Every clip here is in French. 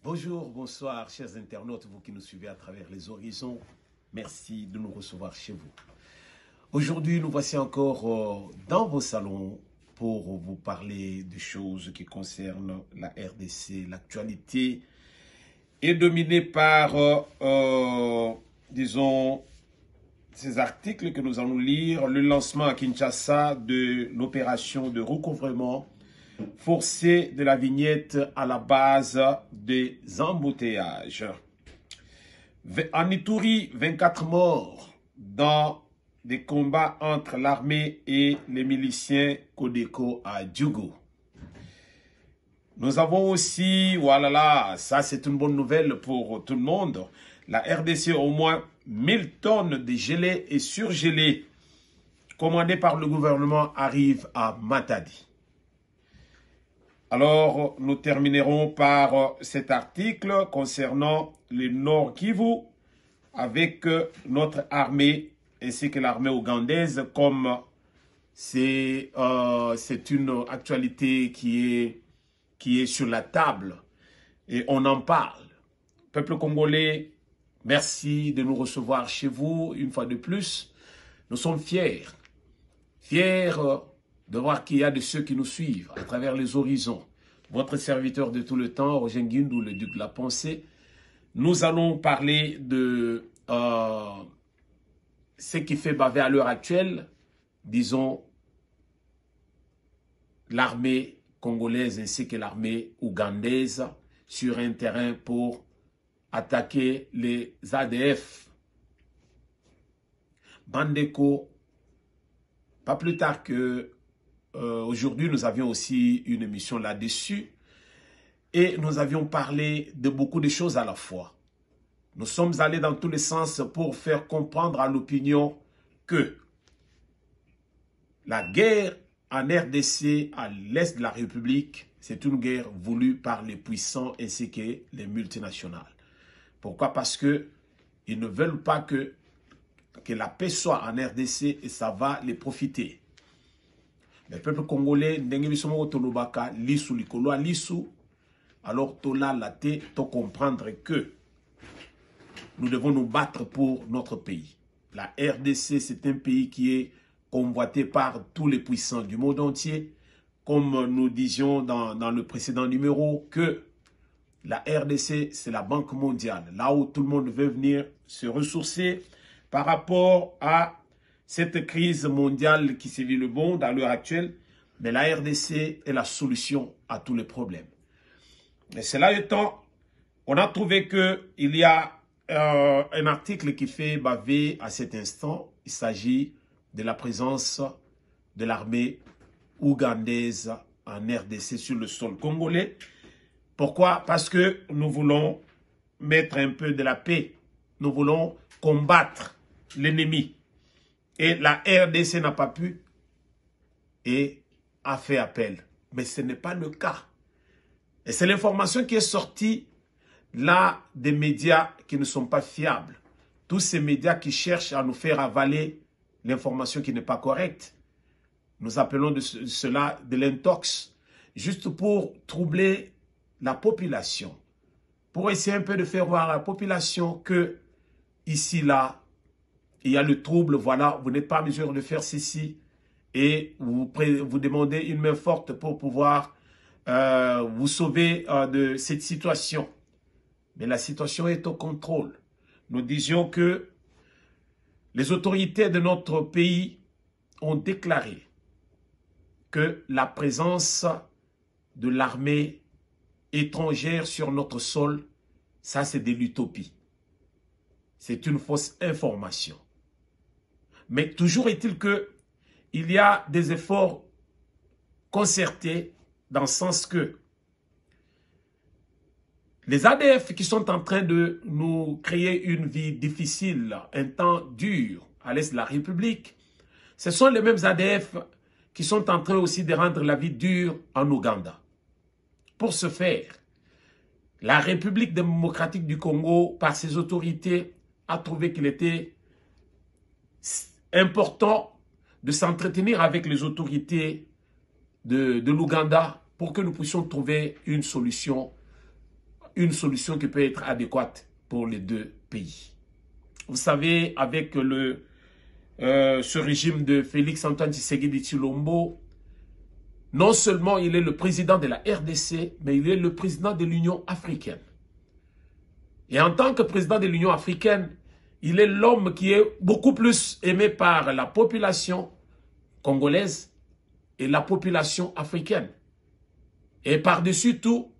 Bonjour, bonsoir, chers internautes, vous qui nous suivez à travers les horizons. Merci de nous recevoir chez vous. Aujourd'hui, nous voici encore dans vos salons pour vous parler de choses qui concernent la RDC. L'actualité est dominée par, disons, ces articles que nous allons lire. Le lancement à Kinshasa de l'opération de recouvrement forcé de la vignette à la base des embouteillages. En Ituri, 24 morts dans des combats entre l'armée et les miliciens Codeco à Djougou. Nous avons aussi, voilà, ça c'est une bonne nouvelle pour tout le monde, la RDC au moins 1000 tonnes de gelées et surgelées commandées par le gouvernement arrivent à Matadi. Alors, nous terminerons par cet article concernant le Nord Kivu avec notre armée ainsi que l'armée ougandaise, comme c'est une actualité qui est sur la table et on en parle. Peuple congolais, merci de nous recevoir chez vous une fois de plus. Nous sommes fiers de voir qu'il y a de ceux qui nous suivent à travers les horizons. Votre serviteur de tout le temps, Roger Nguindou, le duc de la pensée. Nous allons parler de ce qui fait baver à l'heure actuelle, disons, l'armée congolaise ainsi que l'armée ougandaise sur un terrain pour attaquer les ADF. Bandeko, pas plus tard que aujourd'hui, nous avions aussi une émission là-dessus et nous avions parlé de beaucoup de choses à la fois. Nous sommes allés dans tous les sens pour faire comprendre à l'opinion que la guerre en RDC, à l'est de la République, c'est une guerre voulue par les puissants ainsi que les multinationales. Pourquoi? Parce qu'ils ne veulent pas que la paix soit en RDC et ça va les profiter. Le peuple congolais, alors tola laté, to comprendre que nous devons nous battre pour notre pays. La RDC, c'est un pays qui est convoité par tous les puissants du monde entier. Comme nous disions dans le précédent numéro, que la RDC, c'est la Banque mondiale. Là où tout le monde veut venir se ressourcer par rapport à cette crise mondiale qui sévit le monde à l'heure actuelle, mais la RDC est la solution à tous les problèmes. Mais cela étant, on a trouvé qu'il y a un article qui fait baver à cet instant. Il s'agit de la présence de l'armée ougandaise en RDC sur le sol congolais. Pourquoi? Parce que nous voulons mettre un peu de la paix. Nous voulons combattre l'ennemi. Et la RDC n'a pas pu et a fait appel. Mais ce n'est pas le cas. Et c'est l'information qui est sortie là des médias qui ne sont pas fiables. Tous ces médias qui cherchent à nous faire avaler l'information qui n'est pas correcte. Nous appelons cela de l'intox. Juste pour troubler la population. Pour essayer un peu de faire voir à la population que ici, là, il y a le trouble, voilà, vous n'êtes pas en mesure de faire ceci et vous demandez une main forte pour pouvoir vous sauver de cette situation. Mais la situation est au contrôle. Nous disions que les autorités de notre pays ont déclaré que la présence de l'armée étrangères sur notre sol, ça c'est de l'utopie. C'est une fausse information. Mais toujours est-il que il y a des efforts concertés dans le sens que les ADF qui sont en train de nous créer une vie difficile, un temps dur à l'est de la République, ce sont les mêmes ADF qui sont en train aussi de rendre la vie dure en Ouganda. Pour ce faire, la République démocratique du Congo, par ses autorités, a trouvé qu'il était important de s'entretenir avec les autorités de l'Ouganda pour que nous puissions trouver une solution qui peut être adéquate pour les deux pays. Vous savez, avec ce régime de Félix Antoine Tshisekedi Tshilombo, non seulement il est le président de la RDC, mais il est le président de l'Union africaine. Et en tant que président de l'Union africaine, il est l'homme qui est beaucoup plus aimé par la population congolaise et la population africaine. Et par-dessus tout,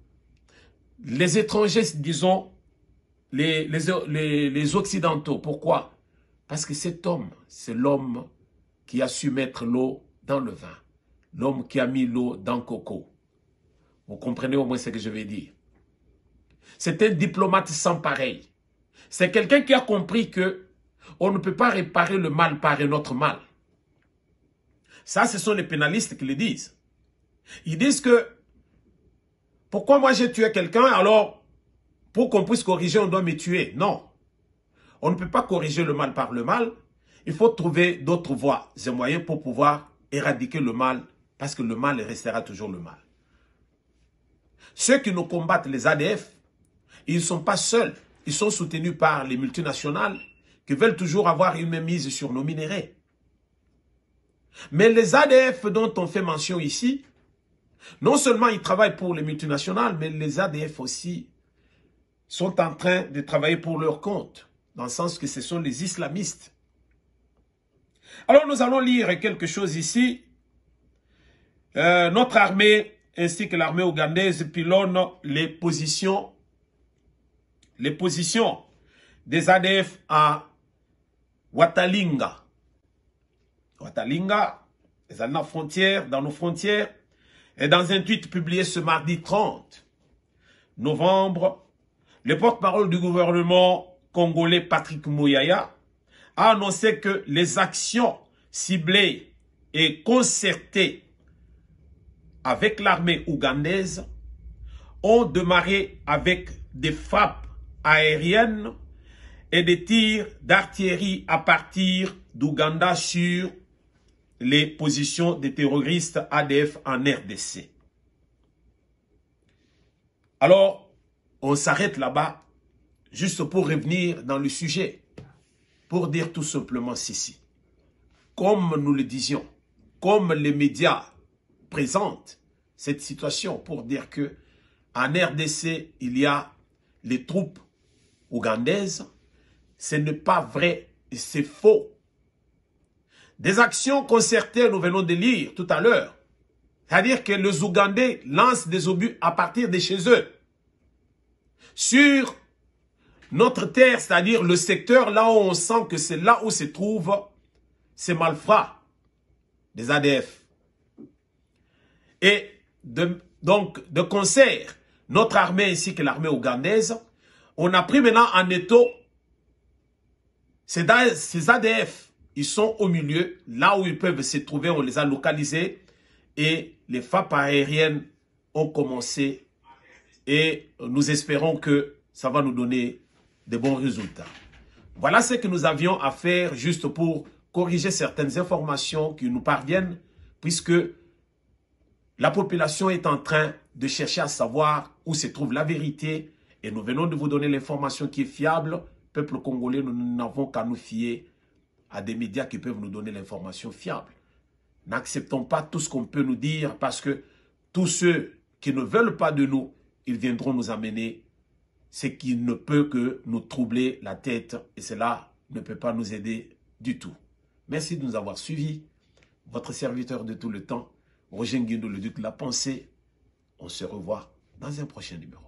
les étrangers, disons, les Occidentaux. Pourquoi? Parce que cet homme, c'est l'homme qui a su mettre l'eau dans le vin. L'homme qui a mis l'eau dans le coco. Vous comprenez au moins ce que je vais dire. C'est un diplomate sans pareil. C'est quelqu'un qui a compris que on ne peut pas réparer le mal par un autre mal. Ça, ce sont les pénalistes qui le disent. Ils disent que pourquoi moi j'ai tué quelqu'un, alors pour qu'on puisse corriger, on doit me tuer. Non. On ne peut pas corriger le mal par le mal. Il faut trouver d'autres voies et moyens pour pouvoir éradiquer le mal, parce que le mal restera toujours le mal. Ceux qui nous combattent, les ADF, ils ne sont pas seuls. Ils sont soutenus par les multinationales qui veulent toujours avoir une mise sur nos minéraux. Mais les ADF dont on fait mention ici, non seulement ils travaillent pour les multinationales, mais les ADF aussi sont en train de travailler pour leur compte, dans le sens que ce sont les islamistes. Alors nous allons lire quelque chose ici. Notre armée ainsi que l'armée ougandaise pilonnent les positions des ADF à Watalinga. Watalinga, dans nos frontières, et dans un tweet publié ce mardi 30 novembre, le porte-parole du gouvernement congolais Patrick Muyaya a annoncé que les actions ciblées et concertées avec l'armée ougandaise ont démarré avec des frappes aériennes et des tirs d'artillerie à partir d'Ouganda sur les positions des terroristes ADF en RDC. Alors, on s'arrête là-bas juste pour revenir dans le sujet, pour dire tout simplement ceci. Comme nous le disions, comme les médias présentent cette situation pour dire que en RDC, il y a les troupes ougandaises, ce n'est pas vrai, c'est faux. Des actions concertées, nous venons de lire tout à l'heure. C'est-à-dire que les Ougandais lancent des obus à partir de chez eux. Sur notre terre, c'est-à-dire le secteur là où on sent que c'est là où se trouvent ces malfrats des ADF. Et donc, de concert, notre armée ainsi que l'armée ougandaise, on a pris maintenant en étau ces ADF. Ils sont au milieu, là où ils peuvent se trouver, on les a localisés et les frappes aériennes ont commencé et nous espérons que ça va nous donner de bons résultats. Voilà ce que nous avions à faire juste pour corriger certaines informations qui nous parviennent, puisque la population est en train de chercher à savoir où se trouve la vérité et nous venons de vous donner l'information qui est fiable. Peuple congolais, nous n'avons qu'à nous fier à des médias qui peuvent nous donner l'information fiable. N'acceptons pas tout ce qu'on peut nous dire parce que tous ceux qui ne veulent pas de nous, ils viendront nous amener ce qui ne peut que nous troubler la tête et cela ne peut pas nous aider du tout. Merci de nous avoir suivis. Votre serviteur de tout le temps, Roger Nguindo, le duc de la pensée. On se revoit dans un prochain numéro.